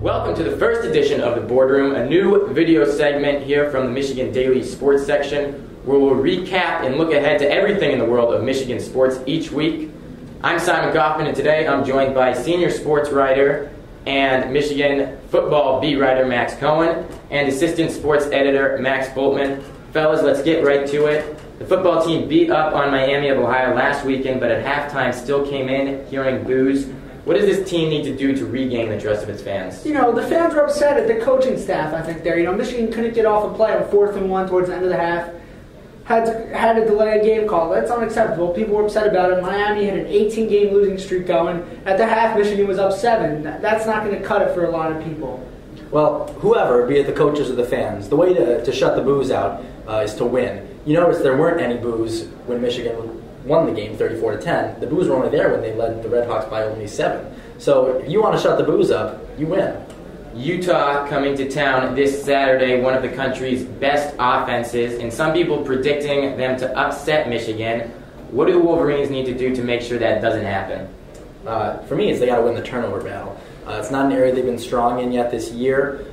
Welcome to the first edition of the Boardroom, a new video segment here from the Michigan Daily Sports section, where we'll recap and look ahead to everything in the world of Michigan sports each week. I'm Simon Kaufman, and today I'm joined by senior sports writer and Michigan football beat writer Max Cohen and assistant sports editor Max Boltman. Fellas, let's get right to it. The football team beat up on Miami of Ohio last weekend, but at halftime still came in hearing boos. What does this team need to do to regain the trust of its fans? The fans were upset at the coaching staff, I think, there. Michigan couldn't get off a play on 4th and 1 towards the end of the half. Had to delay a game call. That's unacceptable. People were upset about it. Miami had an 18-game losing streak going. At the half, Michigan was up 7. That's not going to cut it for a lot of people. Well, whoever, be it the coaches or the fans, the way to shut the boos out is to win. You notice there weren't any boos when Michigan won the game 34-10. The boos were only there when they led the Redhawks by only 7. So if you want to shut the boos up, you win. Utah coming to town this Saturday, one of the country's best offenses, and some people predicting them to upset Michigan. What do the Wolverines need to do to make sure that doesn't happen? For me, they got to win the turnover battle. It's not an area they've been strong in yet this year.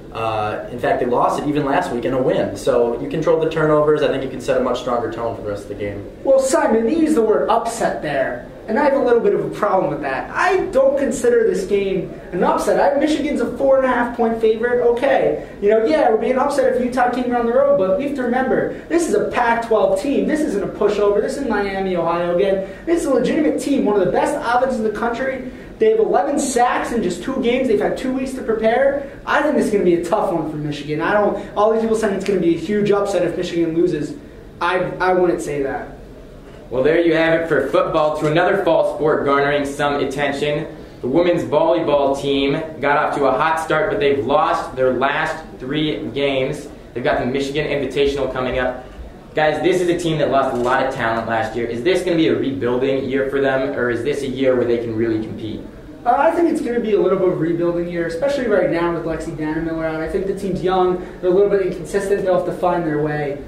In fact, they lost it even last week in a win. So you control the turnovers. I think you can set a much stronger tone for the rest of the game. Well, Simon, you used the word upset there, and I have a little bit of a problem with that. I don't consider this game an upset. Michigan's a 4.5-point favorite. Okay, it would be an upset if Utah came around the road, but we have to remember, this is a Pac-12 team. This isn't a pushover. This is Miami, Ohio again. This is a legitimate team, one of the best offenses in the country. They have 11 sacks in just 2 games. They've had 2 weeks to prepare. I think this is going to be a tough one for Michigan. All these people saying it's going to be a huge upset if Michigan loses. I wouldn't say that. Well, there you have it for football. To another fall sport garnering some attention. The women's volleyball team got off to a hot start, but they've lost their last 3 games. They've got the Michigan Invitational coming up. Guys, this is a team that lost a lot of talent last year. Is this going to be a rebuilding year for them, or is this a year where they can really compete? I think it's going to be a little bit of a rebuilding year, especially right now with Lexi Dannemiller out. I think the team's young. They're a little bit inconsistent. They'll have to find their way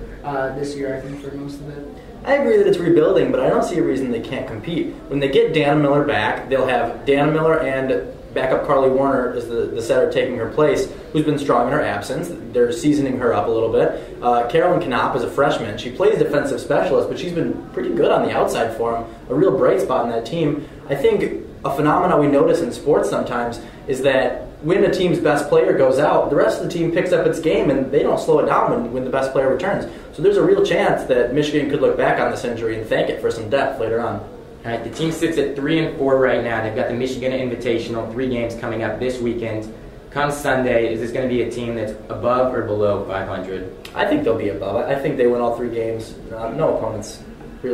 this year, I think, for most of it. I agree that it's rebuilding, but I don't see a reason they can't compete. When they get Dannemiller back, they'll have Dannemiller and backup Carly Warner is the setter taking her place, who's been strong in her absence. They're seasoning her up a little bit. Carolyn Knopp is a freshman. She plays defensive specialist, but she's been pretty good on the outside for them, a real bright spot in that team. I think a phenomenon we notice in sports sometimes is that when a team's best player goes out, the rest of the team picks up its game, and they don't slow it down when the best player returns. So there's a real chance that Michigan could look back on this injury and thank it for some depth later on. All right, the team sits at 3-4 right now. They've got the Michigan Invitational, 3 games coming up this weekend. Come Sunday, is this going to be a team that's above or below 500? I think they'll be above. I think they win all 3 games. No opponents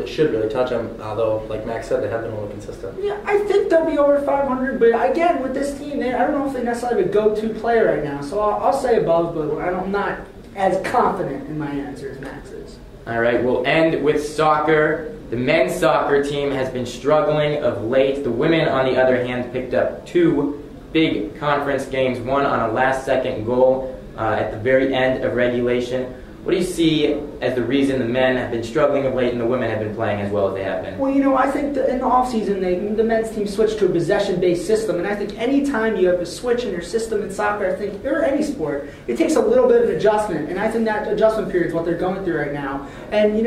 should really touch them, although, like Max said, they have been a little consistent. Yeah, I think they'll be over 500, but again, with this team, I don't know if they necessarily have a go-to player right now, so I'll say above, but I'm not as confident in my answer as Max is. All right, we'll end with soccer. The men's soccer team has been struggling of late. The women, on the other hand, picked up 2 big conference games, one on a last-second goal at the very end of regulation. What do you see as the reason the men have been struggling of late and the women have been playing as well as they have been? Well, I think that in the offseason, the men's team switched to a possession-based system, and I think any time you have a switch in your system in soccer, I think, or any sport, it takes a little bit of an adjustment, and I think that adjustment period is what they're going through right now. And,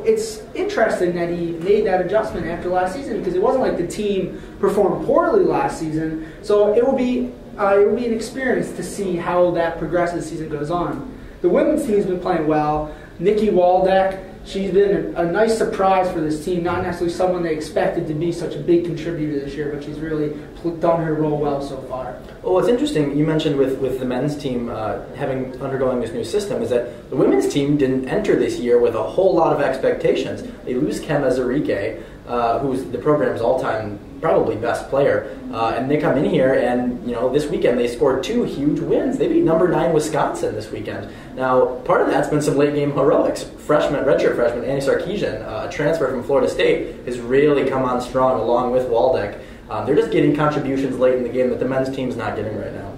it's interesting that he made that adjustment after last season, because it wasn't like the team performed poorly last season, so it will be an experience to see how that progresses as the season goes on. The women's team's been playing well. Nikki Waldeck, she's been a nice surprise for this team, not necessarily someone they expected to be such a big contributor this year, but she's really done her role well so far. Well, what's interesting, you mentioned with the men's team undergoing this new system, is that the women's team didn't enter this year with a whole lot of expectations. They lose Kem Azarike, who's the program's all-time probably best player, and they come in here and this weekend they scored 2 huge wins. They beat number 9 Wisconsin this weekend. Now, part of that's been some late game heroics. Redshirt freshman Annie Sarkeesian, a transfer from Florida State, has really come on strong along with Waldeck. They're just getting contributions late in the game that the men's team's not getting right now.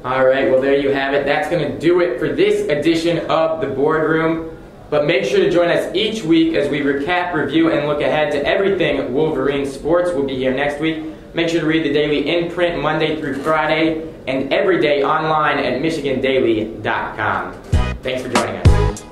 All right, well, there you have it. That's going to do it for this edition of the Boardroom. But make sure to join us each week as we recap, review, and look ahead to everything Wolverine sports. We'll be here next week Make sure to read the Daily in print Monday through Friday and every day online at michigandaily.com. Thanks for joining us.